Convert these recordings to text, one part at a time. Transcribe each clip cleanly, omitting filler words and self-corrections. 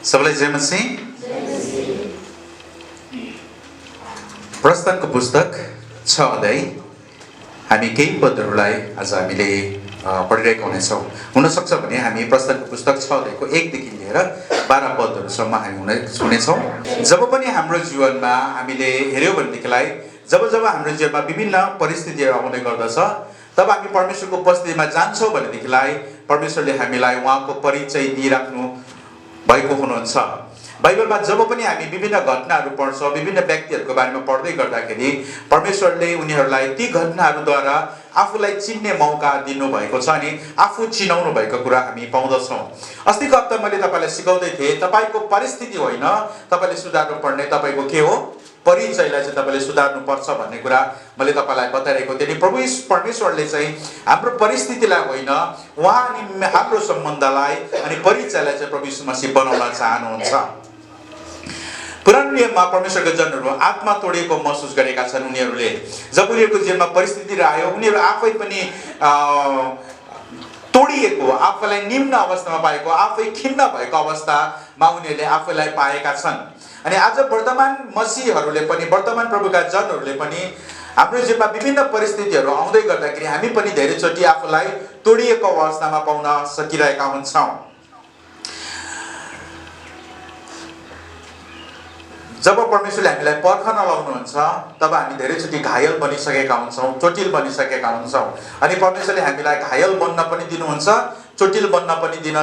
सबैलाई जय मसीह। प्रस्थानको पुस्तक 6 अध्याय हामी केही पदहरूलाई आज हामीले पढिरहेका हुनेछौँ। हुनसक्छ भने हामी प्रस्थानको पुस्तक 6 अध्यायको 1 देखि लिएर 12 पदहरूसम्म हामी हुनेछौँ। जब पनि हाम्रो जीवनमा हामीले हेऱ्यौँ भनेदेखिलाई जब हाम्रो जीवनमा विभिन्न परिस्थितिहरू आउने गर्दछ तब हामी परमेश्वरको उपस्थितिमा जान्छौँ भनेदेखिलाई परमेश्वरले हामीलाई उहाँको परिचय दिइराख्नु भएको हुनुहुन्छ। बाइबलमा जब पनि हामी विभिन्न घटनाहरू पढ्छौँ, विभिन्न व्यक्तिहरूको बारेमा पढ्दै गर्दाखेरि परमेश्वरले उनीहरूलाई ती घटनाहरूद्वारा आफूलाई चिन्ने मौका दिनुभएको छ अनि आफू चिनाउनु भएको कुरा हामी पाउँदछौँ। अस्तिको हप्ता मैले तपाईँलाई सिकाउँदै थिएँ, तपाईँको परिस्थिति होइन तपाईँले सुधार्नु पर्ने, तपाईँको के हो परिचयलाई चाहिँ तपाईँले सुधार्नु पर्छ भन्ने कुरा मैले तपाईँलाई बताइरहेको थिएँ। अनि प्रभु परमेश्वरले चाहिँ हाम्रो परिस्थितिलाई होइन उहाँ अनि हाम्रो सम्बन्धलाई अनि परिचयलाई चाहिँ प्रभु यीशु मसीह बनाउन चाहनुहुन्छ। पुरानो नियममा परमेश्वरका जनहरू आत्मा तोडिएको महसुस गरेका छन्। उनीहरूले जब उनीहरूको जीवनमा परिस्थिति आयो उनीहरू आफै पनि तोडिएको, आफूलाई निम्न अवस्थामा पाएको, आफै खिन्न भएको अवस्थामा उनीहरूले आफूलाई पाएका छन्। अनि आज वर्तमान मसीहहरूले पनि, वर्तमान प्रभुका जनहरूले पनि हाम्रो जीवनमा विभिन्न परिस्थितिहरू आउँदै गर्दाखेरि हामी पनि धेरैचोटि आफूलाई तोडिएको अवस्थामा पाउन सकिरहेका हुन्छौँ। जब परमेश्वरले हामीलाई पर्खन लाउनुहुन्छ तब हामी धेरैचोटि घायल बनिसकेका हुन्छौँ, चोटिल बनिसकेका हुन्छौँ। अनि परमेश्वरले हामीलाई घायल बन्न पनि दिनुहुन्छ, चोटिल बन्न पनि दिन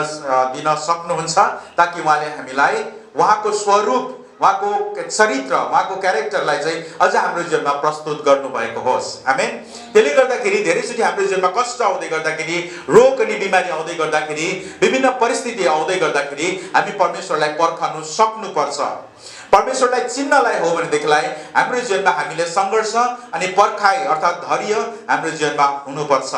सक्नुहुन्छ ताकि उहाँले हामीलाई उहाँको स्वरूप, उहाँको चरित्र, उहाँको क्यारेक्टरलाई चाहिँ अझ हाम्रो जीवनमा प्रस्तुत गर्नुभएको होस्। आमेन। त्यसले गर्दाखेरि धेरैचोटि हाम्रो जीवनमा कष्ट आउँदै गर्दाखेरि, रोग अनि बिमारी आउँदै गर्दाखेरि, विभिन्न परिस्थिति आउँदै गर्दाखेरि हामी परमेश्वरलाई पर्खनु सक्नुपर्छ। परमेश्वरलाई चिन्नलाई हो भनेदेखिलाई हाम्रो जीवनमा हामीले सङ्घर्ष अनि पर्खाइ अर्थात् धैर्य हाम्रो जीवनमा हुनुपर्छ।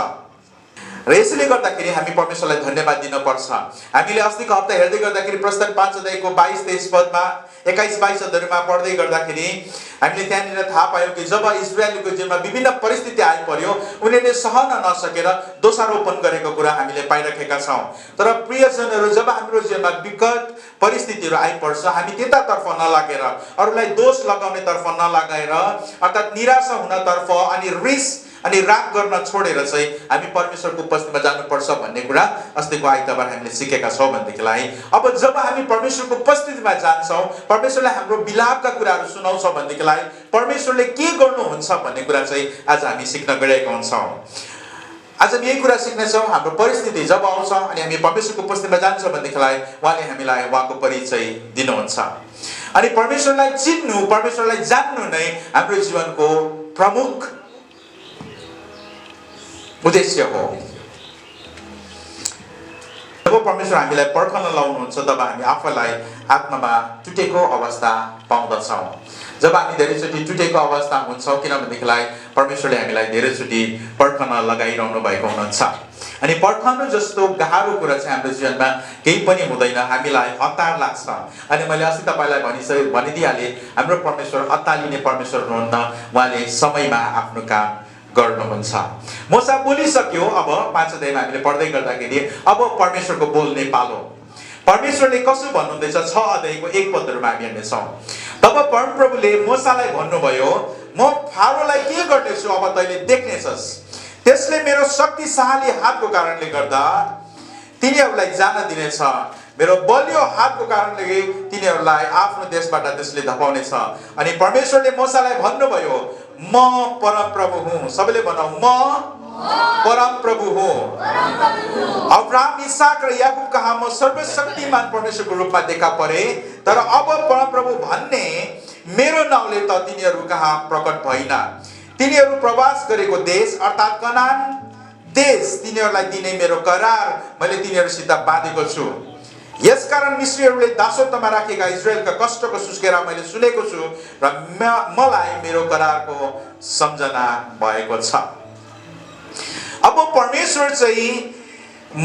र यसले गर्दाखेरि हामी परमेश्वरलाई धन्यवाद दिनुपर्छ। हामीले अस्तिको हप्ता हेर्दै गर्दाखेरि प्रस्थान 5 अध्यायको 22-23 पदमा 21-22 पदहरूमा पढ्दै गर्दाखेरि हामीले त्यहाँनिर थाहा पायौँ कि जब इजरायलको जीवनमा विभिन्न परिस्थिति आइपर्यो उनीहरूले सहन नसकेर दोषारोपण गरेको कुरा हामीले पाइरहेका छौँ। तर प्रियजनहरू, जब हाम्रो जीवनमा विकट परिस्थितिहरू आइपर्छ हामी त्यतातर्फ नलागेर, अरूलाई दोष लगाउनेतर्फ नलागेर अर्थात् निराशा हुनतर्फ अनि रिस अनि राग गर्न छोडेर चाहिँ हामी परमेश्वरको उपस्थितिमा जानुपर्छ भन्ने कुरा अस्तिको आइतबार हामीले सिकेका छौँ। भनेदेखिलाई अब जब हामी परमेश्वरको उपस्थितिमा जान्छौँ, परमेश्वरलाई हाम्रो बिलापका कुराहरू सुनाउँछौँ भनेदेखिलाई परमेश्वरले के गर्नुहुन्छ भन्ने कुरा चाहिँ आज हामी सिक्न गइरहेका हुन्छौँ। आज हामी यही कुरा सिक्नेछौँ। हाम्रो परिस्थिति जब आउँछ अनि हामी परमेश्वरको उपस्थितिमा जान्छौँ भनेदेखिलाई उहाँले हामीलाई उहाँको परिचय दिनुहुन्छ। अनि परमेश्वरलाई चिन्नु, परमेश्वरलाई जान्नु नै हाम्रो जीवनको प्रमुख उद्देश्य हो। जब परमेश्वर हामीलाई पर्खन लाउनुहुन्छ तब हामी आफूलाई आत्मामा टुटेको अवस्था पाउँदछौँ। जब हामी धेरैचोटि टुटेको अवस्था हुन्छौँ किनभनेदेखिलाई परमेश्वरले हामीलाई धेरैचोटि पर्खन लगाइरहनु भएको हुनुहुन्छ। अनि पर्खनु जस्तो गाह्रो कुरा चाहिँ हाम्रो जीवनमा केही पनि हुँदैन, हामीलाई हतार लाग्छ। अनि मैले अस्ति तपाईँलाई भनिदिइहालेँ, हाम्रो परमेश्वर अत्तालिने परमेश्वर हुनुहुन्न, उहाँले समयमा आफ्नो काम गर्नुहुन्छ। मोसा बोलिसक्यो। अब 5 अध्यायमा हामीले पढ्दै गर्दाखेरि अब परमेश्वरको बोल्ने पालो। परमेश्वरले कसो भन्नुहुँदैछ 6 अध्यायको 1 पदहरूमा हामी हेर्नेछौँ। तब परमप्रभुले मोसालाई भन्नुभयो, म फारोलाई के गर्नेछु अब तैँले देख्नेछस्। त्यसले मेरो शक्तिशाली हातको कारणले गर्दा तिनीहरूलाई जान दिनेछ, मेरो बलियो हातको कारणले तिनीहरूलाई आफ्नो देशबाट त्यसले धपाउनेछ। अनि परमेश्वरले मोसालाई भन्नुभयो, म परमप्रभु हुँ। सबैले भनौँ, म परमप्रभु हुँ। अब्राहम, इसाक र याकूब कहाँ म सर्वशक्तिमान परमेश्वरको रूपमा देखा परे, तर अब परमप्रभु भन्ने मेरो नाउँले त तिनीहरू कहाँ प्रकट भइन। तिनीहरू प्रवास गरेको देश अर्थात् कनान देश तिनीहरूलाई दिने मेरो करार मैले तिनीहरूसित बाँधेको छु। यसकारण मिस्रीहरूले दासत्वमा राखेका इजरायलका कष्टको सुस्केरा मैले सुनेको छु र मलाई मेरो करारको सम्झना भएको छ। अब परमेश्वर चाहिँ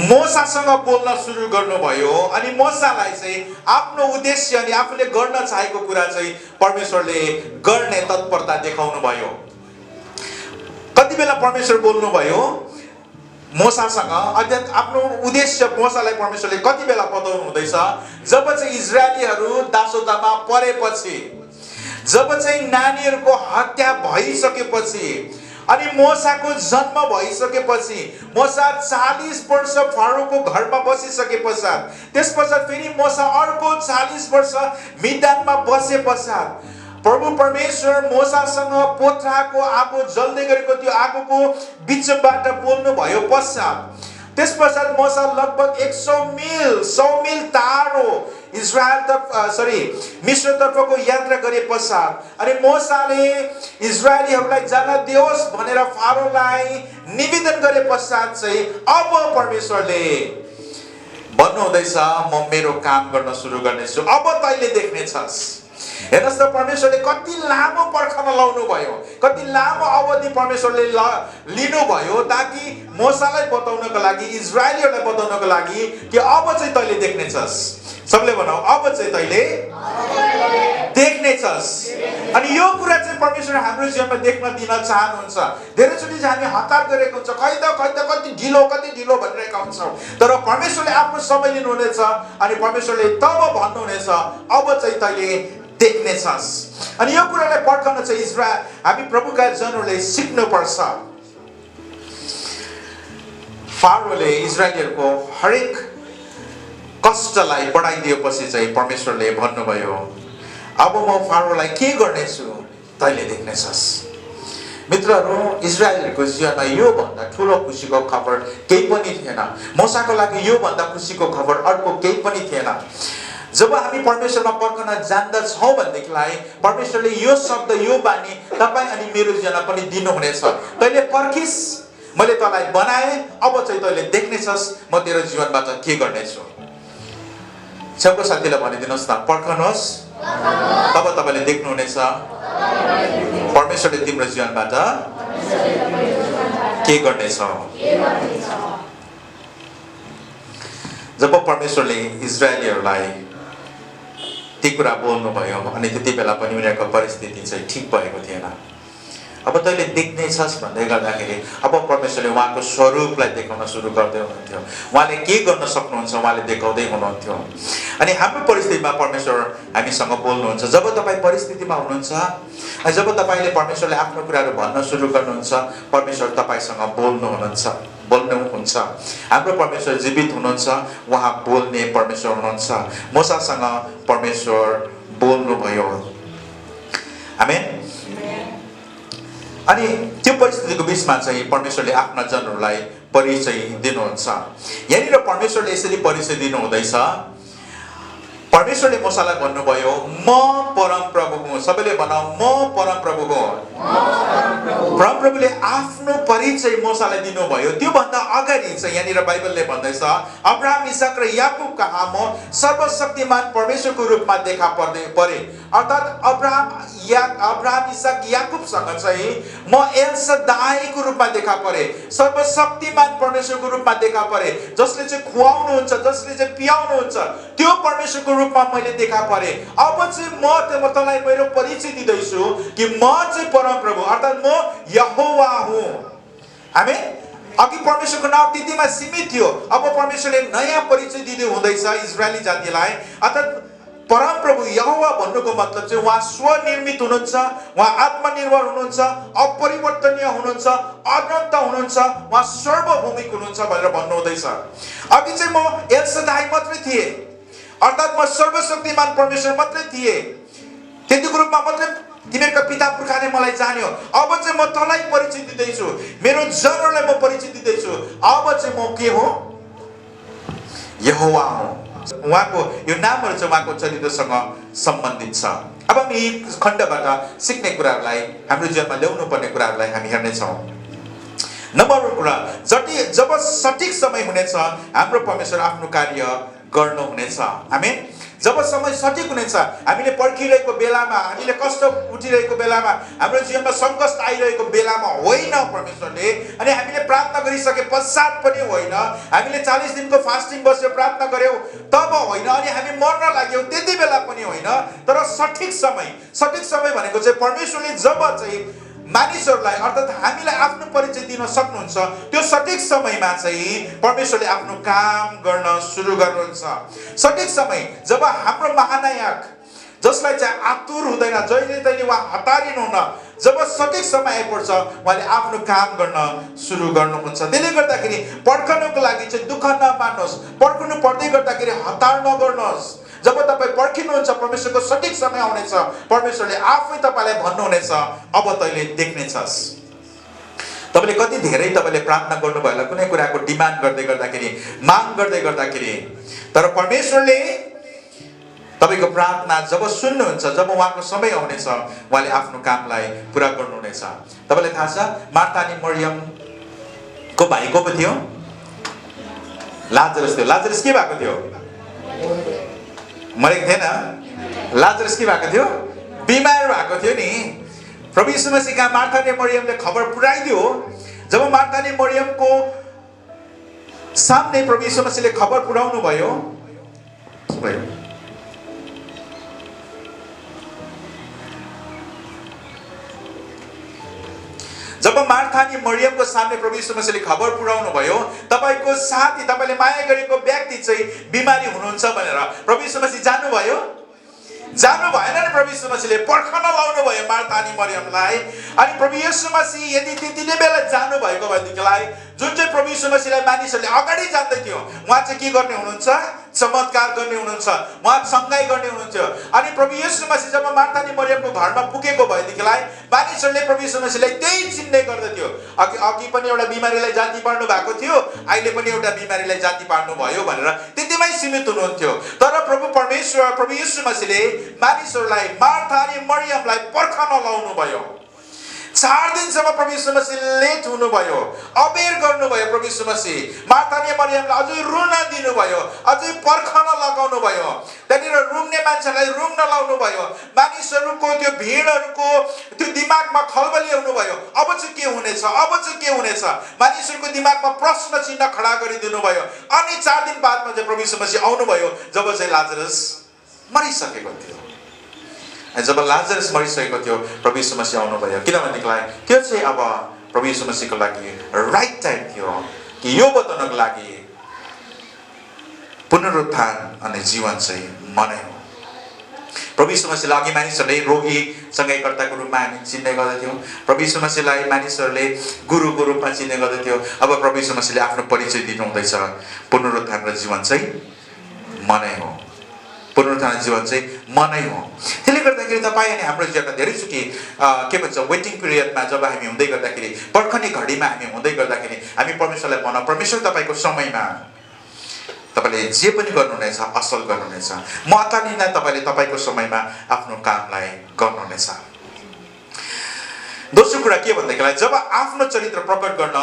मोसासँग बोल्न सुरु गर्नुभयो अनि मोसालाई चाहिँ आफ्नो उद्देश्य अनि आफूले गर्न चाहेको कुरा चाहिँ परमेश्वरले गर्ने तत्परता देखाउनु भयो। कति बेला परमेश्वर बोल्नुभयो? मोसासँग अध्ययन आफ्नो उद्देश्य मोसालाई परमेश्वरले कति बेला बताउनु हुँदैछ जब चाहिँ इजरायलीहरू दासोतामा परेपछि, जब चाहिँ नानीहरूको हत्या भइसकेपछि अनि मोसाको जन्म भइसकेपछि, मोसा 40 वर्ष फारोको घरमा बसिसके पश्चात, त्यस पश्चात फेरि मोसा अर्को 40 वर्ष मिद्यानमा बसे पश्चात प्रभु परमेश्वर मोसासँग पोथ्राको आगो जल्दै गरेको त्यो आगोको बिचबाट बोल्नु भयो पश्चात, त्यस पश्चात मोसा लगभग 100 मिल टाढो मिस्र तर्फको यात्रा गरे पश्चात अनि मोसाले इजरायलीहरूलाई जान दियोस् भनेर फारोलाई निवेदन गरे पश्चात चाहिँ अब परमेश्वरले भन्नुहुँदैछ म मेरो काम गर्न सुरु गर्नेछु, अब तैँले देख्नेछस्। हेर्नुहोस् त परमेश्वरले कति लामो पर्खन लाउनु भयो, कति लामो अवधि परमेश्वरले लिनुभयो ताकि मोसालाई बताउनको लागि, इजरायलीहरूलाई बताउनको लागि कि अब चाहिँ तैँले देख्नेछस्। सबले भनौँ अब चाहिँ तैँले देख्नेछस्। अनि यो कुरा चाहिँ परमेश्वर हाम्रो जीवनमा देख्न दिन चाहनुहुन्छ। धेरैचोटि चाहिँ हामी हतार गरेको हुन्छ, खै त कति ढिलो भनिरहेका हुन्छौँ, तर परमेश्वरले आफ्नो समय लिनुहुनेछ अनि परमेश्वरले तब भन्नुहुनेछ अब चाहिँ तैँले देख्नेछस्। अनि यो कुरालाई पर्खन चाहिँ हामी प्रभुका जनहरूले सिक्नुपर्छ। फारोले इजरायलीहरूको हरेक कष्टलाई बढाइदिएपछि चाहिँ परमेश्वरले भन्नुभयो अब म फारोलाई के गर्नेछु तैँले देख्नेछस्। मित्रहरू, इजरायलहरूको जीवनमा यो भन्दा ठुलो खुसीको खबर केही पनि थिएन। मोसाको लागि यो भन्दा खुसीको खबर अर्को केही पनि थिएन। जब हामी परमेश्वरमा पर्खन जान्दछौँ भनेदेखिलाई परमेश्वरले यो शब्द, यो बानी तपाईँ अनि मेरो जीवनमा पनि दिनुहुनेछ। तैँले पर्खिस्, मैले तँलाई बनाएँ, अब चाहिँ तैँले देख्नेछस् म तेरो जीवनबाट के गर्नेछु। छेउको साथीलाई भनिदिनुहोस् न, पर्खनुहोस्, तब तपाईँले देख्नुहुनेछ परमेश्वरले तिम्रो जीवनबाट के गर्नेछ। जब परमेश्वरले इजरायलीहरूलाई ती कुरा बोल्नुभयो अनि त्यति बेला पनि उनीहरूको परिस्थिति चाहिँ ठिक भएको थिएन। अब तैँले देख्नेछस् भन्दै गर्दाखेरि अब परमेश्वरले उहाँको स्वरूपलाई देखाउन सुरु गर्दै हुनुहुन्थ्यो। उहाँले के गर्न सक्नुहुन्छ उहाँले देखाउँदै हुनुहुन्थ्यो। अनि हाम्रो परिस्थितिमा परमेश्वर हामीसँग बोल्नुहुन्छ। जब तपाईँ परिस्थितिमा हुनुहुन्छ, जब तपाईँले परमेश्वरले आफ्नो कुराहरू भन्न सुरु गर्नुहुन्छ, परमेश्वर तपाईँसँग बोल्नुहुन्छ। हाम्रो परमेश्वर जीवित हुनुहुन्छ, उहाँ बोल्ने परमेश्वर हुनुहुन्छ। मोसासँग परमेश्वर बोल्नुभयो। आमेन। अनि त्यो परिस्थितिको बिचमा चाहिँ परमेश्वरले आफ्ना जनहरूलाई परिचय दिनुहुन्छ। यहाँनिर परमेश्वरले यसरी परिचय दिनुहुँदैछ। परमेश्वरले मोसालाई भन्नुभयो म परमप्रभु हुँ। सबैले भनौँ म परमप्रभु हुँ। परमप्रभुले आफ्नो परिचय मोसालाई दिनुभयो। त्योभन्दा अगाडि चाहिँ यहाँनिर बाइबलले भन्दैछ अब्राहम, इसाक र याकुब कहाँ म सर्वशक्तिमान परमेश्वरको रूपमा देखा परे। अर्थात् अब्राहम, इसाक, याकुबसँग चाहिँ म एल सदाईको रूपमा देखा परे, सर्वशक्तिमान परमेश्वरको रूपमा देखा परे, जसले चाहिँ खुवाउनुहुन्छ, जसले चाहिँ पियाउनुहुन्छ, त्यो परमेश्वरको रूपमा मैले देखा परे। अब चाहिँ म तँलाई मेरो परिचय दिँदैछु कि म चाहिँ परमप्रभु अर्थात् म यहोवा हुँ। आमेन। अघि परमेश्वरको नाम त्यतिमा सीमित थियो, अब परमेश्वरले नयाँ परिचय दिँदै हुँदैछ इजरायली जातिलाई। अर्थात् परमप्रभु यहोवा भन्नुको मतलब चाहिँ उहाँ स्वनिर्मित हुनुहुन्छ, उहाँ आत्मनिर्भर हुनुहुन्छ, अपरिवर्तनीय हुनुहुन्छ, अनन्त हुनुहुन्छ, उहाँ सर्वभौमिक हुनुहुन्छ भनेर भन्नुहुँदैछ। अघि चाहिँ म एल सदाई मात्रै थिएँ, अर्थात् म सर्वशक्तिमान परमेश्वर मात्रै थिएँ, त्यतिको रूपमा मात्रै तिमीहरूका पिता पुर्खाले मलाई जान्यो। अब चाहिँ म तँलाई परिचय दिँदैछु, मेरो जनहरूलाई म परिचय दिँदैछु। अब चाहिँ म के हो? यहोवा हुँ। उहाँको यो नामहरू चाहिँ उहाँको चरित्रसँग सम्बन्धित छ। अब हामी यी खण्डबाट सिक्ने कुराहरूलाई, हाम्रो जीवनमा ल्याउनु पर्ने कुराहरूलाई हामी हेर्नेछौँ। नम्बर 1 कुरा, जब सठिक समय हुनेछ हाम्रो परमेश्वर आफ्नो कार्य गर्नुहुनेछ। आमेन। जब समय सठिक हुनेछ, हामीले पर्खिरहेको बेलामा, हामीले कष्ट उठिरहेको बेलामा, हाम्रो जीवनमा सङ्कट आइरहेको बेलामा होइन परमेश्वरले, अनि हामीले प्रार्थना गरिसके पश्चात पनि होइन, हामीले 40 दिनको फास्टिङ बस्यो प्रार्थना गर्यौँ तब होइन, अनि हामी मर्न लाग्यौँ त्यति बेला पनि होइन, तर सठिक समय भनेको चाहिँ परमेश्वरले जब चाहिँ मानिसहरूलाई अर्थात् हामीलाई आफ्नो परिचय दिन सक्नुहुन्छ त्यो सठिक समयमा चाहिँ परमेश्वरले आफ्नो काम गर्न सुरु गर्नुहुन्छ। सठिक समय जब हाम्रो महानायक जसलाई चाहिँ आतुर हुँदैन, जहिले तहिले उहाँ हतारिनुहुन्न, जब सठिक समय आइपर्छ उहाँले आफ्नो काम गर्न सुरु गर्नुहुन्छ। त्यसले गर्दाखेरि पर्खनुको लागि चाहिँ दुःख नमान्नुहोस्, पर्खनु पर्दै गर्दाखेरि हतार नगर्नुहोस्। जब तपाईँ पर्खिनुहुन्छ परमेश्वरको सठिक समय आउनेछ, परमेश्वरले आफै तपाईँलाई भन्नुहुनेछ अब तैँले देख्नेछस्। तपाईँले कति धेरै तपाईँले प्रार्थना गर्नुभयो होला कुनै कुराको डिमान्ड गर्दै गर्दाखेरि, माग गर्दै गर्दाखेरि, तर परमेश्वरले तपाईँको प्रार्थना जब सुन्नुहुन्छ, जब उहाँको समय आउनेछ उहाँले आफ्नो कामलाई पुरा गर्नुहुनेछ। तपाईँलाई थाहा छ मार्था अनि मरियमको भाइ को पो थियो? लाजरस थियो। लाजरस के भएको थियो? मरेको थिएन। लाजरस के भएको थियो? बिमार भएको थियो नि। प्रभु यीशु मसीहका मार्था अनि मरियमले खबर पुर्याइदियो। जब मार्था अनि मरियमको सामने प्रभु यीशु मसीहले खबर पुर्याउनु भयो, जब मार्था अनि मरियमको सामने प्रभु यीशु मसीहले खबर पुर्याउनु भयो तपाईको साथी, तपाईले माया गरेको व्यक्ति चाहिँ बिमारी हुनुहुन्छ भनेर, प्रभु यीशु मसीह जानुभयो? जानु भएन नि। प्रभु यीशु मसीहले पर्खन लाउनु भयो मार्था अनि मरियमलाई। अनि प्रभु यीशु मसीह यदि त्यति नै बेला जानु भएको भएदेखिलाई जुन चाहिँ प्रभु यीशु मसीहलाई मानिसहरूले अगाडि जान्दै थियो, उहाँ चाहिँ के गर्ने हुनुहुन्छ? चमत्कार गर्ने हुनुहुन्छ, उहाँ सँगै गर्ने हुनुहुन्थ्यो। अनि प्रभु यीशु मसीह जब मार्था अनि मरियमको घरमा पुगेको भएदेखिलाई मानिसहरूले प्रभु यीशु मसीहलाई त्यही चिन्ने गर्दथ्यो। अघि पनि एउटा बिमारीलाई जाति पार्नु भएको थियो, अहिले पनि एउटा बिमारीलाई जाति पार्नु भयो भनेर त्यतिमै सीमित हुनुहुन्थ्यो। तर प्रभु यीशु मसीहले मानिसहरूलाई, मार्था अनि मरियमलाई पर्खन लाउनु भयो। 4 दिनसम्म प्रभु यीशु मसीह लेट हुनुभयो, अबेर गर्नुभयो। प्रभु यीशु मसीह मार्था अनि मरियमलाई अझै रुन दिनुभयो, अझै पर्खन लगाउनु भयो। त्यहाँनिर रुङ्ने मान्छेलाई रुङ्न लाउनु भयो। मानिसहरूको त्यो भिडहरूको त्यो दिमागमा खलबली आउनु भयो। अब चाहिँ के हुनेछ, अब चाहिँ के हुनेछ, मानिसहरूको दिमागमा प्रश्न चिन्ह खडा गरिदिनु भयो। अनि 4 दिन बादमा चाहिँ प्रभु यीशु मसीह आउनुभयो जब चाहिँ लाजरस मरिसकेको थियो। जब लाजरस मरिसकेको थियो प्रभु यीशु मसीह आउनुभयो, किनभनेदेखिलाई त्यो चाहिँ अब प्रभु यीशु मसीहको लागि राइट टाइम थियो कि यो बताउनको लागि पुनरुत्थान अनि जीवन चाहिँ म नै हो। प्रभु यीशु मसीहलाई अघि मानिसहरूले रोगी सङ्घाइकर्ताको रूपमा हामी चिन्ने गर्दथ्यौँ। प्रभु यीशु मसीहलाई मानिसहरूले गुरुको रूपमा चिन्ने गर्दथ्यो। अब प्रभु यीशु मसीहले आफ्नो परिचय दिनुहुँदैछ, पुनरुत्थान र जीवन चाहिँ म नै हो, पुनरुत्थान जीवन चाहिँ म नै हो। त्यसले गर्दाखेरि तपाईँ अनि हाम्रो जीवनमा धेरैचोटि के भन्छ वेटिङ पिरियडमा जब हामी हुँदै गर्दाखेरि, पर्खने घडीमा हामी हुँदै गर्दाखेरि हामी परमेश्वरलाई भनौँ, परमेश्वर तपाईँको समयमा तपाईँले जे पनि गर्नुहुनेछ असल गर्नुहुनेछ। म अतालिँदा तपाईँले तपाईँको समयमा आफ्नो कामलाई गर्नुहुनेछ। दोस्रो कुरा के भन्दाखेरि जब आफ्नो चरित्र प्रकट गर्न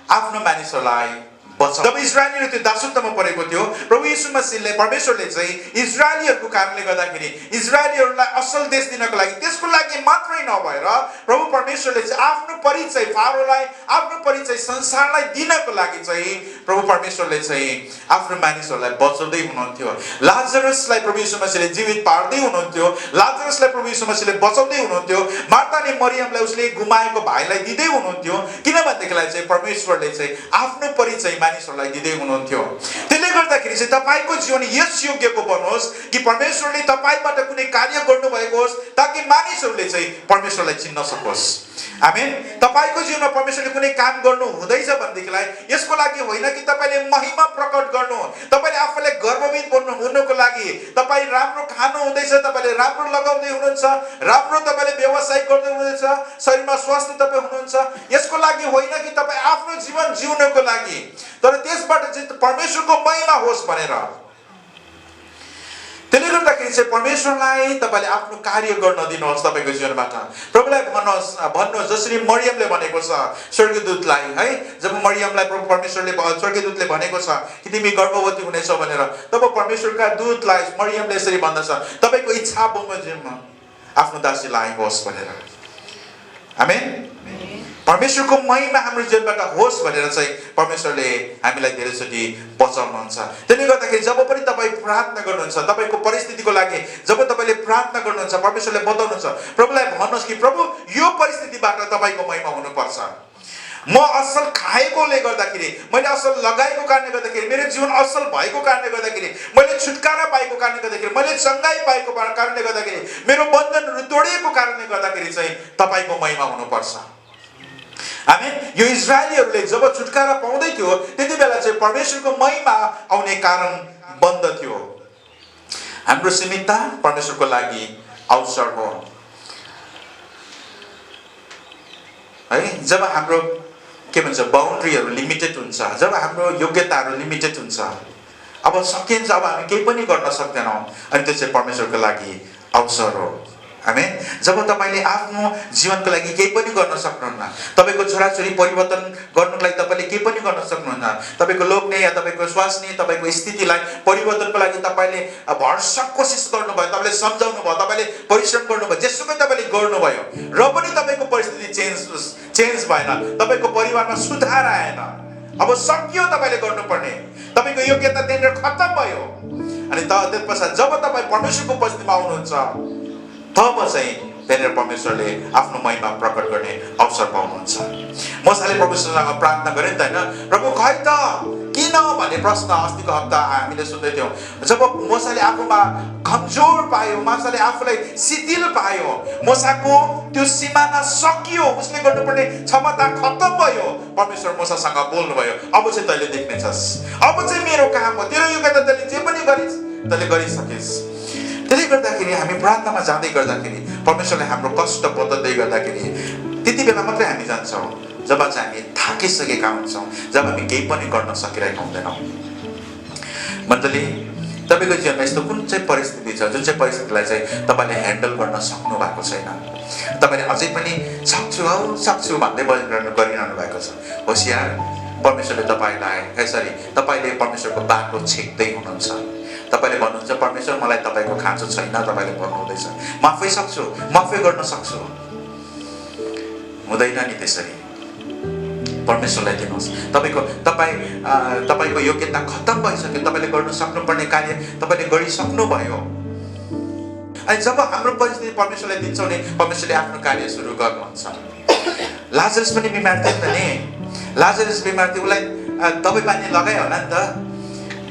आफ्नो मानिसहरूलाई जब इजरायलीहरू त्यो दासत्वमा परेको थियो, प्रभु यीशु मसीहले परमेश्वरले चाहिँ इजरायलीहरूको कारणले गर्दाखेरि इजरायलीहरूलाई असल देश दिनको लागि, त्यसको लागि मात्रै नभएर प्रभु परमेश्वरले चाहिँ आफ्नो परिचय फारोलाई, आफ्नो परिचय संसारलाई दिनको लागि चाहिँ प्रभु परमेश्वरले चाहिँ आफ्नो मानिसहरूलाई बचाउँदै हुनुहुन्थ्यो। लाजरसलाई प्रभु यीशु मसीहले जीवित पार्दै हुनुहुन्थ्यो, लाजरसलाई प्रभु यीशु मसीहले बचाउँदै हुनुहुन्थ्यो, मार्था अनि मरियमलाई उसले गुमाएको भाइलाई दिँदै हुनुहुन्थ्यो। किनभनेदेखिलाई चाहिँ परमेश्वरले चाहिँ आफ्नो परिचय मानिसहरूलाई दिँदै हुनुहुन्थ्यो। त्यसले गर्दाखेरि चाहिँ तपाईँको जीवन यस योग्यको बनोस् कि परमेश्वरले तपाईँबाट कुनै कार्य गर्नुभएको होस् ताकि मानिसहरूले चाहिँ परमेश्वरलाई चिन्न सकोस्। आमेन। तपाईँको जीवनमा परमेश्वरले कुनै काम गर्नु हुँदैछ भनेदेखिलाई यसको लागि होइन कि तपाईँले महिमा प्रकट गर्नु, तपाईँले आफूलाई गर्ववित हुनुको लागि, तपाईँ राम्रो खानु हुँदैछ, तपाईँले राम्रो लगाउँदै हुनुहुन्छ, राम्रो तपाईँले व्यवसाय गर्दै हुनुहुन्छ, शरीरमा स्वस्थ तपाईँ हुनुहुन्छ, यसको लागि होइन कि तपाईँ आफ्नो जीवन जिउनको लागि, तर त्यसबाट चाहिँ परमेश्वरको महिमा होस् भनेर। त्यसले गर्दाखेरि चाहिँ परमेश्वरलाई तपाईँले आफ्नो कार्य गर्न दिनुहोस् तपाईँको जीवनबाट। प्रभुलाई भन्नुहोस् जसरी मरियमले भनेको छ स्वर्गदूतलाई, है, जब मरियमलाई प्रभु परमेश्वरले स्वर्गदूतले भनेको छ कि तिमी गर्भवती हुनेछौ भनेर, तब परमेश्वरका दूतलाई मरियमले यसरी भन्दछ तपाईँको इच्छा बमोजिममा आफ्नो दासीलाई होस् भनेर। आमेन। परमेश्वरको महिमा हाम्रो जीवनबाट होस् भनेर चाहिँ परमेश्वरले हामीलाई धेरैचोटि बचाउनुहुन्छ। त्यसले गर्दाखेरि जब पनि तपाईँ प्रार्थना गर्नुहुन्छ, तपाईँको परिस्थितिको लागि जब तपाईँले प्रार्थना गर्नुहुन्छ, परमेश्वरले बताउनुहुन्छ, प्रभुलाई भन्नुहोस् कि प्रभु यो परिस्थितिबाट तपाईँको महिमा हुनुपर्छ। म असल खाएकोले गर्दाखेरि, मैले असल लगाएको कारणले गर्दाखेरि, मेरो जीवन असल भएको कारणले गर्दाखेरि, मैले छुटकारा पाएको कारणले गर्दाखेरि, मैले चङ्गाई पाएको कारणले गर्दाखेरि, मेरो बन्धनहरू तोडिएको कारणले गर्दाखेरि चाहिँ तपाईँको महिमा हुनुपर्छ। हामी यो इजरायलीहरूले जब छुटकारा पाउँदै थियो त्यति बेला चाहिँ परमेश्वरको महिमा आउने कारण बन्द थियो। हाम्रो सीमितता परमेश्वरको लागि अवसर हो है। जब हाम्रो के भन्छ बाउन्ड्रीहरू लिमिटेड हुन्छ, जब हाम्रो योग्यताहरू लिमिटेड हुन्छ, अब सकिन्छ, अब हामी केही पनि गर्न सक्दैनौँ, अनि त्यो चाहिँ परमेश्वरको लागि अवसर हो। आमेन। जब तपाईँले आफ्नो जीवनको लागि केही पनि गर्न सक्नुहुन्न, तपाईँको छोराछोरी परिवर्तन गर्नुको लागि तपाईँले केही पनि गर्न सक्नुहुन्न, तपाईँको लोग्ने या तपाईँको स्वास्नी तपाईँको स्थितिलाई परिवर्तनको लागि तपाईँले भरसक कोसिस गर्नुभयो, तपाईँले सम्झाउनु भयो, तपाईँले परिश्रम गर्नुभयो, जेसुकै तपाईँले गर्नुभयो र पनि तपाईँको परिस्थिति चेन्ज भएन, तपाईँको परिवारमा सुधार आएन, अब सकियो तपाईँले गर्नुपर्ने, तपाईँको योग्यता त्यहाँनिर खत्तम भयो। अनि त्यसपश्चात जब तपाईँ परमेश्वरको उपस्थितिमा आउनुहुन्छ तब चाहिँ त्यहाँनिर परमेश्वरले आफ्नो महिमा प्रकट गर्ने अवसर पाउनुहुन्छ। मोसाले परमेश्वरसँग प्रार्थना गरे नि त होइन, प्रभु खै त किन भन्ने प्रश्न अस्तिको हप्ता हामीले सुन्दै थियौँ। जब मोसाले आफूमा कमजोर पायो, मोसाले आफूलाई शिथिल पायो, मोसाको त्यो सिमाना सकियो, उसले गर्नुपर्ने क्षमता खत्तम भयो, परमेश्वर मोसासँग बोल्नुभयो, अब चाहिँ तैँले देख्नेछस्, अब चाहिँ मेरो काम हो, तेरो योग्यता तैँले जे पनि गरिस् तैँले गरिसकिस्। त्यसले गर्दाखेरि हामी प्रार्थनामा जाँदै गर्दाखेरि परमेश्वरले हाम्रो कष्ट बताउँदै गर्दाखेरि त्यति बेला मात्रै हामी जान्छौँ जब चाहिँ हामी थाकिसकेका हुन्छौँ, जब हामी केही पनि गर्न सकिरहेका हुँदैनौँ। मण्डली, तपाईँको जीवनमा यस्तो कुन चाहिँ परिस्थिति छ जुन चाहिँ परिस्थितिलाई चाहिँ तपाईँले ह्यान्डल गर्न सक्नु भएको छैन, तपाईँले अझै पनि सक्छु भन्दै गरिरहनु भएको छ। होसियार, परमेश्वरले तपाईँले परमेश्वरको बाटो छेक्दै हुनुहुन्छ। तपाईँले भन्नुहुन्छ परमेश्वर मलाई तपाईँको खाँचो छैन, तपाईँले भन्नुहुँदैछ म आफै सक्छु, म आफै गर्न सक्छु। हुँदैन नि त्यसरी। परमेश्वरलाई दिनुहोस्। तपाईँको योग्यता खत्तम भइसक्यो, तपाईँले गर्न सक्नुपर्ने कार्य तपाईँले गरिसक्नुभयो। अनि जब हाम्रो परिस्थिति परमेश्वरलाई दिन्छौँ नि, परमेश्वरले आफ्नो कार्य सुरु गर्नुहुन्छ। लाजरस पनि बिमार थियो नि त नि, लाजरस बिमार थियो, उसलाई दबाई पानी लगायो होला नि त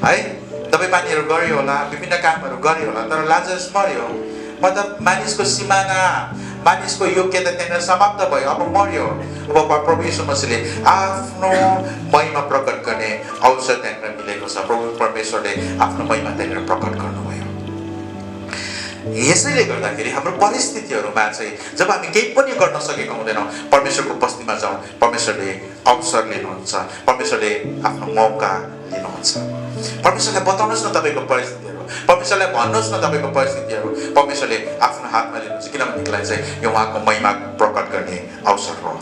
है, दबाई पानीहरू गर्यो होला, विभिन्न कामहरू गर्यो होला, तर लाजरस मर्यो। मतलब मानिसको सिमाना, मानिसको योग्यता त्यहाँनिर समाप्त भयो, अब मर्यो। अब प्रभु यीशु मसीहले आफ्नो महिमा प्रकट गर्ने अवसर त्यहाँनिर मिलेको छ। प्रभु परमेश्वरले आफ्नो महिमा त्यहाँनिर प्रकट गर्नुभयो। यसैले गर्दाखेरि हाम्रो परिस्थितिहरूमा चाहिँ जब हामी केही पनि गर्न सकेका हुँदैनौँ, परमेश्वरको उपस्थितिमा जाउँ, परमेश्वरले अवसर लिनुहुन्छ, परमेश्वरले आफ्नो मौका लिनुहुन्छ। परमेश्वरलाई बताउनुहोस् न तपाईँको परिस्थितिहरू, परमेश्वरलाई भन्नुहोस् न तपाईँको परिस्थितिहरू, परमेश्वरले आफ्नो हातमा लिनुहुन्छ, किनभनेदेखिलाई चाहिँ यो उहाँको महिमा प्रकट गर्ने अवसर हो।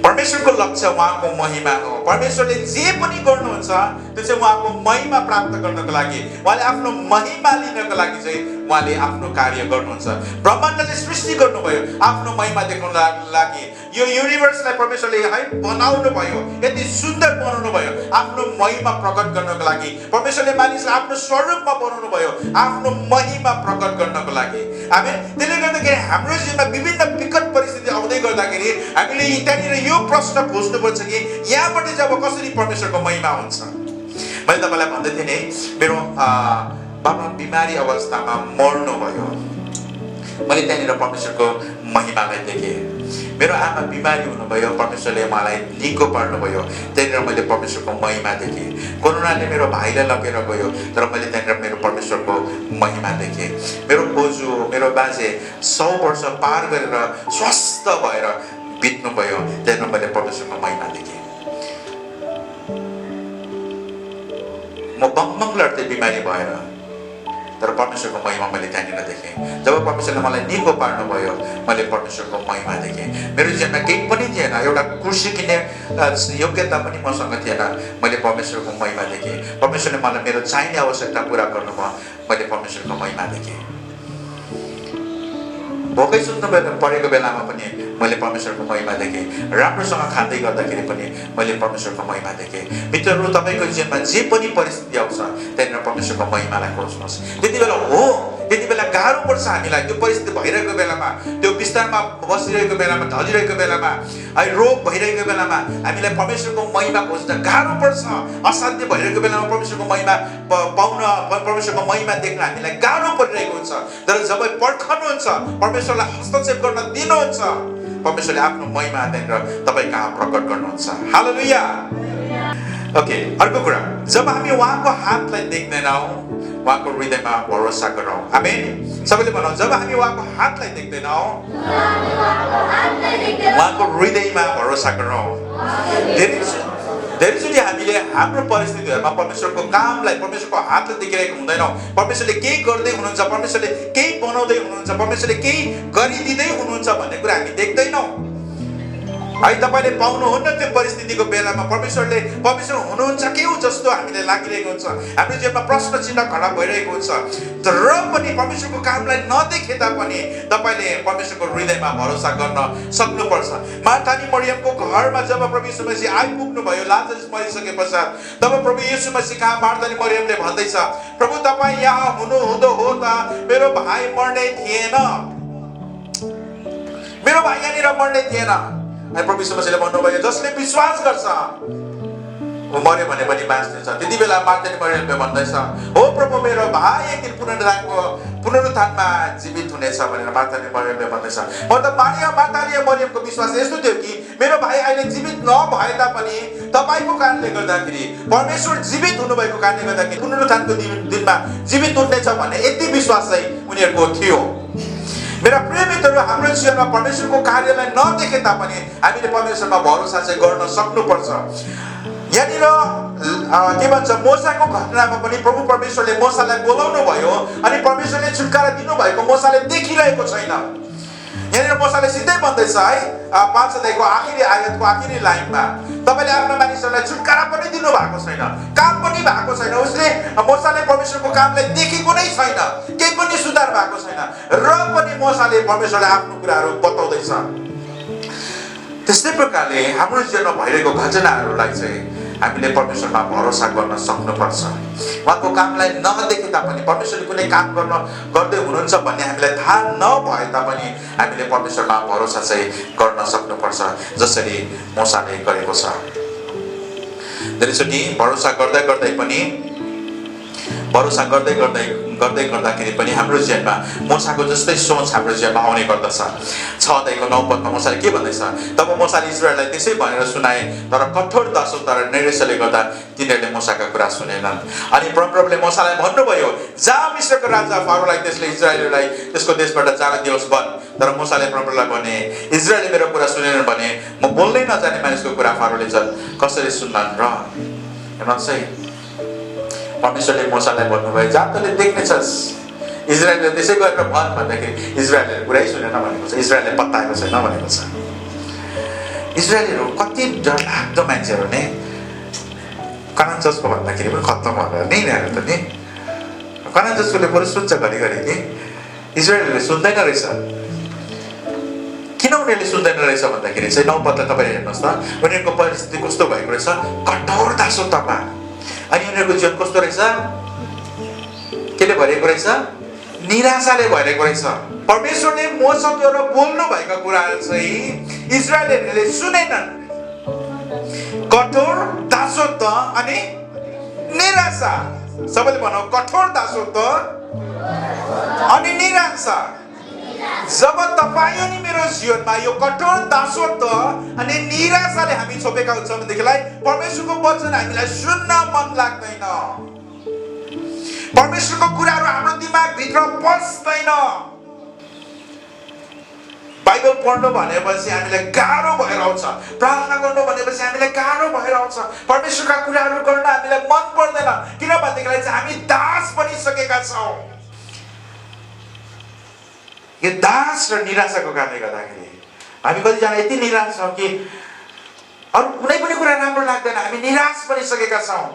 परमेश्वरको लक्ष्य उहाँको महिमा हो। परमेश्वरले जे पनि गर्नुहुन्छ त्यो चाहिँ उहाँको महिमा प्राप्त गर्नको लागि, उहाँले आफ्नो महिमा लिनको लागि चाहिँ उहाँले आफ्नो कार्य गर्नुहुन्छ। ब्रह्माण्डले सृष्टि गर्नुभयो आफ्नो महिमा देखाउनको लागि, यो युनिभर्सलाई परमेश्वरले है बनाउनु भयो, यति सुन्दर बनाउनु भयो आफ्नो महिमा प्रकट गर्नको लागि। परमेश्वरले मानिसलाई आफ्नो स्वरूपमा बनाउनु भयो आफ्नो महिमा प्रकट गर्नको लागि। आमेन। त्यसले गर्दाखेरि हाम्रो जीवनमा विभिन्न विकट परिस्थिति आउँदै गर्दाखेरि हामीले त्यहाँनिर यो प्रश्न खोज्नुपर्छ कि यहाँबाट जब कसरी परमेश्वरको महिमा हुन्छ। मैले तपाईँलाई भन्दै थिएँ नि, मेरो बाबा बिमारी अवस्थामा मर्नुभयो, मैले त्यहाँनिर परमेश्वरको महिमालाई देखेँ। मेरो आमा बिमारी हुनुभयो, परमेश्वरले उहाँलाई निको पार्नुभयो, त्यहाँनिर मैले परमेश्वरको महिमा देखेँ। कोरोनाले मेरो भाइलाई लगेर गयो, तर मैले त्यहाँनिर मेरो परमेश्वरको महिमा देखेँ। मेरो बोजू, मेरो बाजे 100 वर्ष पार गरेर स्वस्थ भएर बित्नुभयो, त्यहाँनिर मैले परमेश्वरको महिमा देखेँ। म बङ लड्दै बिमारी भएर, तर परमेश्वरको महिमा मैले त्यहाँनिर देखेँ। जब परमेश्वरले मलाई निको पार्नुभयो, मैले परमेश्वरको महिमा देखेँ। मेरो जीवनमा केही पनि थिएन, एउटा कुर्सी किन्ने योग्यता पनि मसँग थिएन, मैले परमेश्वरको महिमा देखेँ। परमेश्वरले मलाई मेरो चाहिने आवश्यकता पुरा गर्नुभयो, मैले परमेश्वरको महिमा देखेँ। भोकै सुत्नु परेको बेलामा पनि मैले परमेश्वरको महिमा देखेँ, राम्रोसँग खाँदै गर्दाखेरि पनि मैले परमेश्वरको महिमा देखेँ। मित्रहरू, तपाईँको जीवनमा जे पनि परिस्थिति आउँछ त्यहाँनिर परमेश्वरको महिमालाई खोज्नुहोस्। त्यति बेला हो, त्यति बेला गाह्रो पर्छ हामीलाई, त्यो परिस्थिति भइरहेको बेलामा, त्यो बिस्तारमा बसिरहेको बेलामा, ढलिरहेको बेलामा, है रोग भइरहेको बेलामा हामीलाई परमेश्वरको महिमा खोज्न गाह्रो पर्छ। अशान्ति भइरहेको बेलामा परमेश्वरको महिमा पाउन, परमेश्वरको महिमा देख्न हामीलाई गाह्रो परिरहेको हुन्छ। तर जब पर्खनुहुन्छ, परमेश्वरलाई हस्तक्षेप गर्न दिनुहुन्छ, परमेश्वरले आफ्नो महिमा त्यहाँनिर तपाईँ कहाँ प्रकट गर्नुहुन्छ। हालेलुया। ओके, अर्को कुरा, जब हामी उहाँको हातलाई देख्दैनौँ, उहाँको हृदयमा भरोसा गरौँ। आमेन। सबैले भनौँ, जब हामी उहाँको हातलाई देख्दैनौँ, उहाँको हृदयमा भरोसा गरौँ। धेरैचोटि हामीले हाम्रो परिस्थितिहरूमा परमेश्वरको कामलाई, परमेश्वरको हातले देखिरहेको हुँदैनौँ। परमेश्वरले केही गर्दै हुनुहुन्छ, परमेश्वरले केही बनाउँदै हुनुहुन्छ, परमेश्वरले केही गरिदिँदै हुनुहुन्छ भन्ने कुरा हामी देख्दैनौँ। है, तपाईँले पाउनुहुन्न त्यो परिस्थितिको बेलामा परमेश्वर हुनुहुन्छ के हो जस्तो हामीले लागिरहेको हुन्छ। हाम्रो जीवनमा प्रश्न चिन्ह खडा भइरहेको हुन्छ। तर पनि परमेश्वरको कामलाई नदेखे तापनि तपाईँले परमेश्वरको हृदयमा भरोसा गर्न सक्नुपर्छ। मार्था अनि मरियमको घरमा जब प्रभु यीशु मसीह आइपुग्नु भयो, लाजरस मरिसके पश्चात, तब प्रभु यीशु मसीह कहाँ मार्था अनि मरियमले भन्दैछ, प्रभु तपाईँ यहाँ हुनुहुँदो हो त मेरो भाइ मर्ने थिएन, मेरो भाइ यहाँनिर मर्ने थिएन। प्रभु यीशु मसीहले भन्नुभयो, जसले विश्वास गर्छ ऊ मर्यो भने पनि बाँच्नेछ। त्यति बेला मार्था अनि मरियमले भन्दैछ, हो प्रभु मेरो भाइ एक दिन पुनरुत्थानमा जीवित हुनेछ भनेर मार्था अनि मरियमले भन्दैछ। मतलब मार्था अनि मरियमको विश्वास यस्तो थियो कि मेरो भाइ अहिले जीवित नभए तापनि तपाईँको कारणले गर्दाखेरि, परमेश्वर जीवित हुनुभएको कारणले गर्दाखेरि पुनरुत्थानको दिनमा जीवित हुनेछ भन्ने यति विश्वास चाहिँ उनीहरूको थियो। मेरा प्रिय मित्रहरू, हाम्रो जीवनमा परमेश्वरको कार्यलाई नदेखे तापनि हामीले परमेश्वरमा भरोसा चाहिँ गर्न सक्नुपर्छ। यहाँनिर के भन्छ, मोसाको घटनामा पनि प्रभु परमेश्वरले मोसालाई बोलाउनु भयो अनि परमेश्वरले छुटकारा दिनुभएको मोसाले देखिरहेको छैन। यहाँनिर मोसाले सिधै भन्दैछ है, 5 अध्यायको आखिरी आयतको आखिरी लाइनमा, तपाईँले आफ्नो मानिसहरूलाई छुटकारा पनि दिनु भएको छैन, काम पनि भएको छैन। उसले मोसाले परमेश्वरको कामलाई देखेको नै छैन, केही पनि सुधार भएको छैन, र पनि मोसाले परमेश्वरलाई आफ्नो कुराहरू बताउँदैछ। त्यस्तै प्रकारले हाम्रो जीवनमा भइरहेको घटनाहरूलाई चाहिँ हामीले परमेश्वरमा भरोसा गर्न सक्नुपर्छ। उहाँको कामलाई नदेखे तापनि, परमेश्वरले कुनै काम गर्दै हुनुहुन्छ भन्ने हामीलाई थाहा नभए तापनि हामीले परमेश्वरमा भरोसा चाहिँ गर्न सक्नुपर्छ, जसरी मोसाले गरेको छ। धेरैचोटि भरोसा गर्दाखेरि पनि हाम्रो जीवनमा मोसाको जस्तै सोच हाम्रो जीवनमा आउने गर्दछ। 6 अध्यायको 9 पदमा मोसाले के भन्दैछ, तब मोसाले इस्राएललाई त्यसै भनेर सुनाए, तर कठोर दासत्व र निर्देशले गर्दा तिनीहरूले मोसाका कुरा सुनेनन्। अनि परमप्रभुले मोसालाई भन्नुभयो, जा मिस्रको राजा फारोलाई त्यसले इस्राएललाई त्यसको देशबाट जान दियोस् भन्। तर मोसाले परमप्रभुलाई भने, इस्राएलले मेरो कुरा सुनेनन् भने म बोल्दै नजाने मानिसको कुरा फारोले कसरी सुन्लान् र। हेर्नुहोस् है, परमेश्वरले मोसालाई भन्नुभयो, जा तँले देख्नेछस्। इजरायलले त्यसै गरेर भन् भन्दाखेरि इजरायलले कुरै सुनेन भनेको छ, इजरायलले पत्ताएको छैन भनेको छ। इजरायलीहरू कति डरलाग्दो मान्छेहरू नि, कनान जसको भन्दाखेरि पनि खत्तम भएर नि यिनीहरू त नि। कनान जसकोले बरु सुन्छ घरिघरि नि, इजरायलले सुन्दैन रहेछ। किन उनीहरूले सुन्दैन रहेछ भन्दाखेरि चाहिँ 9 पदलाई तपाईँले हेर्नुहोस् त, उनीहरूको परिस्थिति कस्तो भएको रहेछ, कठोर दासत्वमा। अनि उनीहरूको जीवन कस्तो रहेछ, केले भरिएको रहेछ, निराशाले भरिएको रहेछ। परमेश्वरले मोसाद्वारा बोल्नु भएका कुराहरू चाहिँ इजरायलीहरूले सुनेनन्। कठोर दासत्व अनि निराशा। सबैले भनौँ, कठोर दासत्व अनि निराशा। जब तपाईँ अनि मेरो जीवनमा यो कठोर दासत्व अनि निराशाले हामी छोपेका हुन्छौँ भनेदेखिलाई परमेश्वरको वचन हामीलाई सुन्न मन लाग्दैन, परमेश्वरको कुराहरू हाम्रो दिमागभित्र पस्दैन। बाइबल पढ्नु भनेपछि हामीलाई गाह्रो भएर आउँछ, प्रार्थना गर्नु भनेपछि हामीलाई गाह्रो भएर आउँछ, परमेश्वरका कुराहरू गर्न हामीलाई मन पर्दैन। किन भनेदेखिलाई चाहिँ हामी दास बनिसकेका छौँ। यो दास र निराशाको कारणले गर्दाखेरि हामी कतिजना यति निराश छौँ कि अरू कुनै पनि कुरा राम्रो लाग्दैन, हामी निराश बनिसकेका छौँ।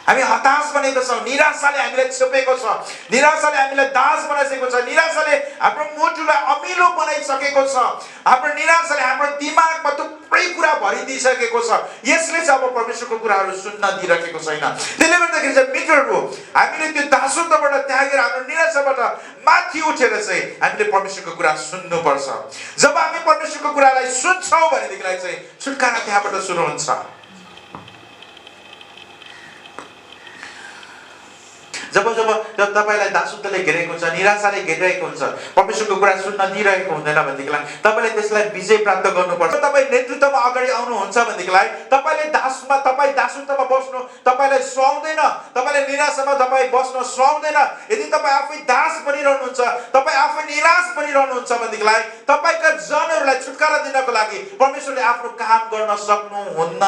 हामी हताश बनेको छौँ, निराशाले हामीलाई छोपेको छ, निराशाले हामीलाई दास बनाइसकेको छ, निराशाले हाम्रो मुटुलाई अमिलो बनाइसकेको छ, हाम्रो निराशाले हाम्रो दिमागमा थुप्रै कुरा भरिदिइसकेको छ। यसले चाहिँ अब परमेश्वरको कुराहरू सुन्न दिइरहेको छैन। त्यसले गर्दाखेरि चाहिँ मित्रहरू, हामीले त्यो दासत्वबाट त्यागेर हाम्रो निराशाबाट माथि उठेर चाहिँ हामीले परमेश्वरको कुरा सुन्नुपर्छ। जब हामी परमेश्वरको कुरालाई सुन्छौँ भनेदेखिलाई चाहिँ छुटकारा त्यहाँबाट सुरु हुन्छ। जब तपाईँलाई दासत्वले घेरेको हुन्छ, निराशाले घेरिरहेको हुन्छ, परमेश्वरको कुरा सुन्न दिइरहेको हुँदैन भनेदेखिलाई तपाईँले त्यसलाई विजय प्राप्त गर्नुपर्छ। तपाईँ नेतृत्वमा अगाडि आउनुहुन्छ भनेदेखिलाई तपाईँ दासत्वमा बस्नु तपाईँलाई सुहाउँदैन, तपाईँले निराशामा तपाईँ बस्न सुहाउँदैन। यदि तपाईँ आफै दास बनिरहनुहुन्छ, तपाईँ आफै निराश बनिरहनुहुन्छ भनेदेखिलाई तपाईँका जनहरूलाई छुटकारा दिनको लागि परमेश्वरले आफ्नो काम गर्न सक्नुहुन्न।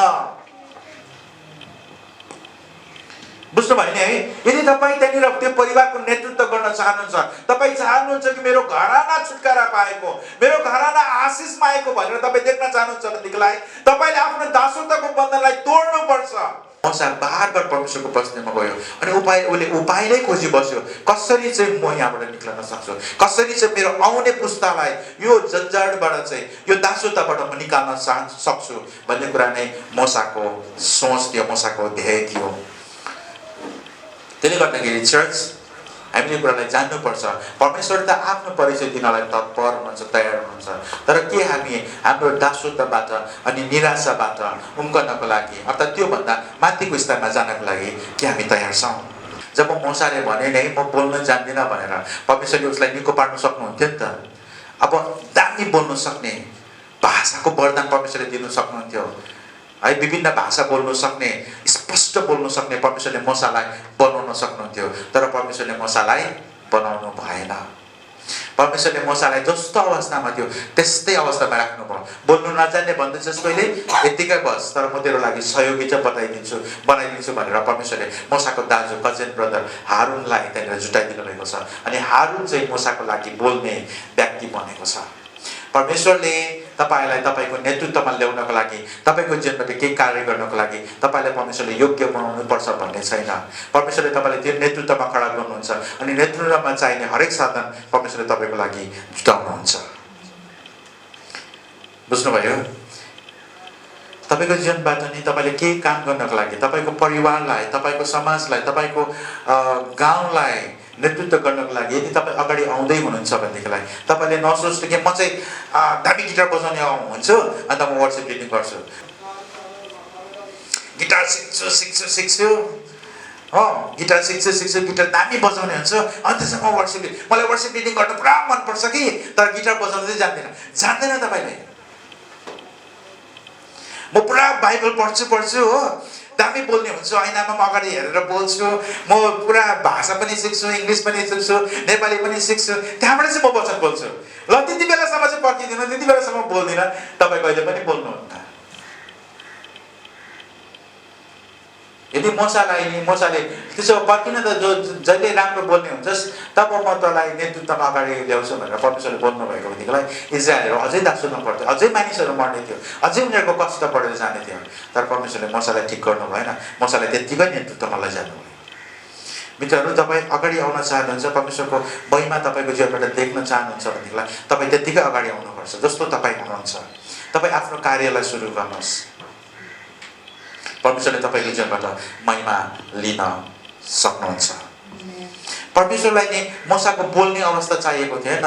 बुझ्नुभयो नि है? यदि तपाईँ त्यहाँनिर त्यो परिवारको नेतृत्व गर्न चाहनुहुन्छ, तपाईँ चाहनुहुन्छ कि मेरो घराना छुटकारा पाएको, मेरो घराना आशिष पाएको भनेर तपाईँ देख्न चाहनुहुन्छ भनेदेखिलाई तपाईँले आफ्नो दासत्वको बन्धनलाई तोड्नुपर्छ। मोसा बार परमेश्वरको बस्नेमा गयो अनि उसले उपाय नै खोजी बस्यो, कसरी चाहिँ म यहाँबाट निक्लन सक्छु, कसरी चाहिँ मेरो आउने पुस्तालाई यो जन्जाडबाट चाहिँ यो दासत्वबाट म निकाल्न सक्छु भन्ने कुरा नै मोसाको सोच थियो, मोसाको ध्येय थियो। त्यसले गर्दाखेरि चर्च हामीले कुरालाई जान्नुपर्छ। परमेश्वर त आफ्नो परिचय दिनलाई तत्पर हुनुहुन्छ, तयार हुनुहुन्छ, तर के हामी हाम्रो दासत्वबाट अनि निराशाबाट उम्कनको लागि अर्थात् त्योभन्दा माथिको स्तरमा जानको लागि के हामी तयार छौँ? जब मोसाले भने नै म बोल्न जान्दिनँ भनेर परमेश्वरले उसलाई निको पार्न सक्नुहुन्थ्यो नि त। अब दामी बोल्न सक्ने भाषाको वरदान परमेश्वरले दिनु सक्नुहुन्थ्यो है, विभिन्न भाषा बोल्न सक्ने, स्पष्ट बोल्न सक्ने परमेश्वरले मोसालाई बनाउन सक्नुहुन्थ्यो, तर परमेश्वरले मोसालाई बनाउनु भएन। परमेश्वरले मोसालाई जस्तो अवस्थामा थियो त्यस्तै अवस्थामा राख्नुभयो। बोल्नु नजान्ने भन्दैछस् कहिले, यत्तिकै बस, तर म तेरो लागि सहयोगी चाहिँ बनाइदिन्छु भनेर परमेश्वरले मोसाको दाजु कजन ब्रदर हारुनलाई त्यहाँनिर जुटाइदिनु भएको छ अनि हारुन चाहिँ मोसाको लागि बोल्ने व्यक्ति बनेको छ। परमेश्वरले तपाईँलाई तपाईँको नेतृत्वमा ल्याउनको लागि, तपाईँको जीवनमा केही कार्य गर्नको लागि तपाईँलाई परमेश्वरले योग्य बनाउनु पर्छ भन्ने छैन। परमेश्वरले तपाईँलाई त्यो नेतृत्वमा खडा गर्नुहुन्छ अनि नेतृत्वमा चाहिने हरेक साधन परमेश्वरले तपाईँको लागि जुटाउनुहुन्छ। बुझ्नुभयो? तपाईँको जीवनबाट नि तपाईँले केही काम गर्नको लागि, तपाईँको परिवारलाई, तपाईँको समाजलाई, तपाईँको गाउँलाई नेतृत्व गर्नको लागि यदि तपाईँ अगाडि आउँदै हुनुहुन्छ भनेदेखिलाई तपाईँले नसोच्नु कि म चाहिँ दामी गिटार बजाउने हुन्छु अन्त म वर्सिप लिडिङ गर्छु, गिटार सिक्छु गिटार सिक्छु गिटार दामी बजाउने हुन्छु अनि त्यसमा मलाई वर्सिप लिडिङ गर्नु पुरा मनपर्छ कि तर गिटार बजाउनु चाहिँ जान्दैन तपाईँले। म पुरा बाइबल पढ्छु हो, दामी बोल्ने हुन्छु, ऐनामा म अगाडि हेरेर बोल्छु, म पुरा भाषा पनि सिक्छु, इङ्ग्लिस पनि सिक्छु, नेपाली पनि सिक्छु, त्यहाँबाट चाहिँ म वचन बोल्छु। ल त्यति बेलासम्म चाहिँ पर्खिदिनु, त्यति बेलासम्म बोल्दिनँ, तपाईँ कहिले पनि बोल्नुहुन्न। यदि मोसाले त्यसो पर्खिन त जहिले राम्रो बोल्ने हुन्छस् तब म तँलाई नेतृत्वमा अगाडि ल्याउँछु भनेर परमेश्वरले बोल्नु भएको भनेदेखिलाई इजरायलहरू अझै दासुनु पर्थ्यो, अझै मानिसहरू मर्ने थियो, अझै उनीहरूको कष्ट बढेर जाने थियो। तर परमेश्वरले मोसालाई ठिक गर्नु भएन, मोसालाई त्यत्तिकै नेतृत्वमा लैजानु भयो। मित्रहरू, तपाईँ अगाडि आउन चाहनुहुन्छ, परमेश्वरको महिमा तपाईँको जीवनबाट देख्न चाहनुहुन्छ भनेदेखिलाई तपाईँ त्यत्तिकै अगाडि आउनुपर्छ जस्तो तपाईँ हुनुहुन्छ। तपाईँ आफ्नो कार्यलाई सुरु गर्नुहोस्, परमेश्वरले तपाईँको जीवनबाट महिमा लिन सक्नुहुन्छ। परमेश्वरलाई नि मोसाको बोल्ने अवस्था चाहिएको थिएन,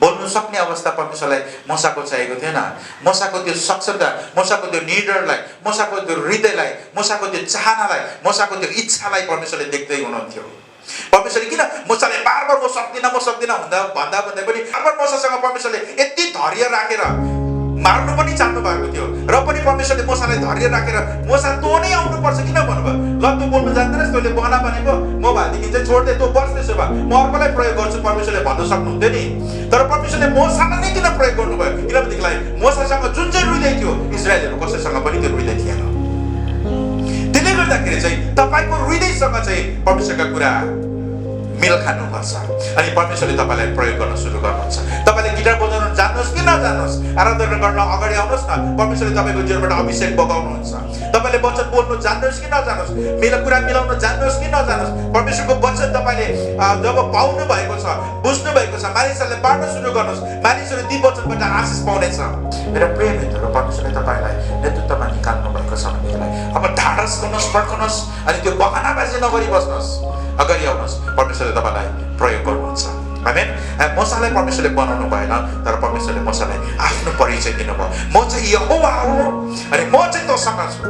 बोल्नु सक्ने अवस्था परमेश्वरलाई मोसाको चाहिएको थिएन। मोसाको त्यो सक्षमता, मोसाको त्यो निडरलाई, मोसाको त्यो हृदयलाई, मोसाको त्यो चाहनालाई, मोसाको त्यो इच्छालाई परमेश्वरले देख्दै हुनुहुन्थ्यो। परमेश्वरले किन मोसाले बार म सक्दिनँ भन्दा पनि बार मोसासँग परमेश्वरले यति धैर्य राखेर मार्नु पनि चाहनु भएको थियो र पनि परमेश्वरले मोसालाई धैर्य राखेर मोसा तँ नै आउनुपर्छ किन भन्नुभयो? ल तँ बोल्नु जान्दैनस्, तैँले बहना बनेको, म भनेदेखि चाहिँ छोड्दै तँ बस्, त्यसो भए म अर्कोलाई प्रयोग गर्छु परमेश्वरले भन्नु सक्नुहुन्थ्यो नि। तर परमेश्वरले मोसालाई नै किन प्रयोग गर्नुभयो? किनभनेदेखिलाई मोसासँग जुन चाहिँ हृदय थियो इजरायलहरू कसैसँग पनि त्यो हृदय थिएन। त्यसले गर्दाखेरि चाहिँ तपाईँको हृदयसँग चाहिँ परमेश्वरका कुरा मेल खानुपर्छ अनि परमेश्वरले तपाईँलाई प्रयोग गर्न सुरु गर्नुहुन्छ। तपाईँले गिटार बजाउन जान्नुहोस् कि नजान्नुहोस्, आराधना गर्न अगाडि आउनुहोस् न, परमेश्वरले तपाईँको जीवनबाट अभिषेक बगाउनुहुन्छ। तपाईँले वचन बोल्नु जान्नुहोस् कि नजान्नुहोस्, कुरा मिलाउन जान्नुहोस् कि नजान्नुहोस्, परमेश्वरको वचन तपाईँले जब पाउनु भएको छ, बुझ्नु भएको छ, मानिसहरूले बाँड्न सुरु गर्नुहोस्, मानिसहरू ती वचनबाट आशिष पाउनेछ। मेरा प्रिय मित्रहरू, परमेश्वरले तपाईँलाई नेतृत्वमा निकाल्नु भएको छ भनेदेखिलाई अब ढाडस गर्नुहोस्, फर्कनुहोस् अनि त्यो बहानाबाजी नगरी बस्नुहोस्, अगाडि आउनुहोस्। परमेश्वरले तपाईँलाई प्रयोग गर्नुहुन्छ। आमेन। मोसालाई परमेश्वरले बनाउनु भएन, तर परमेश्वरले मोसालाई आफ्नो परिचय दिनुभयो। म चाहिँ यहोवा हो अनि म चाहिँ तँसँग छु।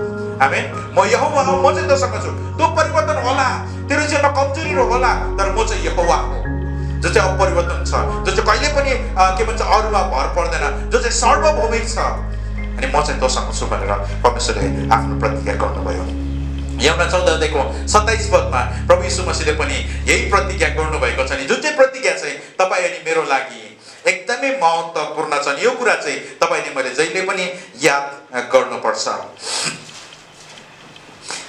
आमेन। म यहोवा हो, म चाहिँ तँसँग छु। त्यो परिवर्तन होला, तेरो जीवनमा कमजोरी होला, तर म चाहिँ यहोवा हो जो चाहिँ अपरिवर्तन छ, जो चाहिँ कहिले पनि के भन्छ अरूमा भर पर्दैन, जो चाहिँ सर्वभौमिक छ अनि म चाहिँ तँसँग छु भनेर परमेश्वरले आफ्नो प्रतिज्ञा गर्नुभयो। यूहन्ना 14:27 प्रभु यीशु मसीहले पनि यही प्रतिज्ञा गर्नुभएको छ नि, जुन चाहिँ प्रतिज्ञा चाहिँ तपाईँ अनि मेरो लागि एकदमै महत्त्वपूर्ण छ नि। यो कुरा चाहिँ तपाईँले मैले जहिले पनि याद गर्नुपर्छ।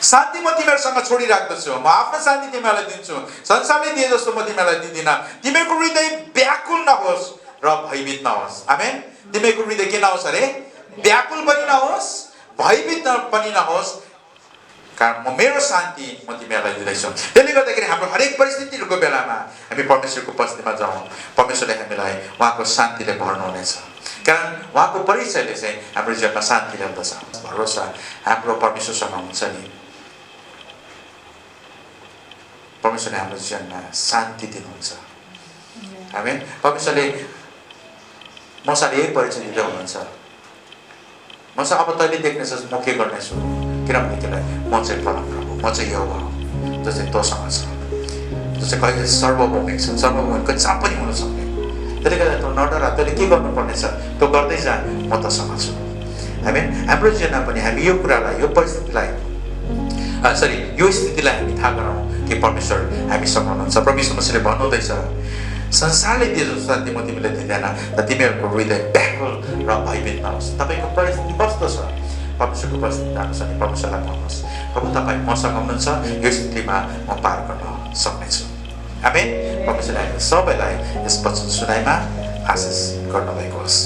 शान्ति म तिमीहरूसँग छोडिराख्दछु, म आफ्नो शान्ति तिमीहरूलाई दिन्छु, संसारले दिए जस्तो म तिमीहरूलाई दिँदिनँ। तिमीहरूको हृदय व्याकुल नहोस् र भयभीत नहोस्। आमेन। तिमीहरूको हृदय के नहोस् अरे? व्याकुल पनि नहोस्, भयभीत पनि नहोस्, कारण म मेरो शान्ति म तिमीहरूलाई दिँदैछु। त्यसले गर्दाखेरि हाम्रो हरेक परिस्थितिहरूको बेलामा हामी परमेश्वरको उपस्थितिमा जाउँ, परमेश्वरले हामीलाई उहाँको शान्तिले भर्नुहुनेछ। कारण उहाँको परिचयले चाहिँ हाम्रो जीवनमा शान्ति ल्याउँदछ। भरोसा हाम्रो परमेश्वरसँग हुन्छ नि, परमेश्वरले हाम्रो जीवनमा शान्ति दिनुहुन्छ। आमेन। परमेश्वरले मसँग यही परिचय दिँदै हुनुहुन्छ। मसँग अब तैँले देख्नेछस् म के गर्नेछु, किनभनेदेखिलाई म चाहिँ परमप्रभु, म चाहिँ यहोवा हो जो चाहिँ तँसँग छ, जो चाहिँ कहिले सर्वभौमिक छ, सर्वभौमिकको जहाँ पनि हुन सक्ने। त्यसले गर्दा तँ नडरा, तैँले के गर्नुपर्नेछ त्यो गर्दै जा, म तँसँग छु। आमेन। हाम्रो जीवनमा पनि हामी यो कुरालाई, यो परिस्थितिलाई यो स्थितिलाई हामी थाहा गराउँ कि परमेश्वर हामीसँग हुनुहुन्छ। प्रभु यीशु मसीहले भन्नुहुँदैछ, संसारले दिए जस्तो शान्ति म तिमीलाई दिँदैन, र तिमीहरूको हृदय व्याकुल र भयभीत नहोस्। तपाईँको परिस्थिति कस्तो छ, परमेश्वरको परिस्थिति जानुहोस् अनि परमेश्वरलाई भन्नुहोस्, प्रभु तपाईँ मसँग हुनुहुन्छ, यो स्थितिमा म पार गर्न सक्नेछु। आमेन। परमेश्वरले हामी सबैलाई यस वचन सुनाइमा आशिष गर्नुभएको होस्।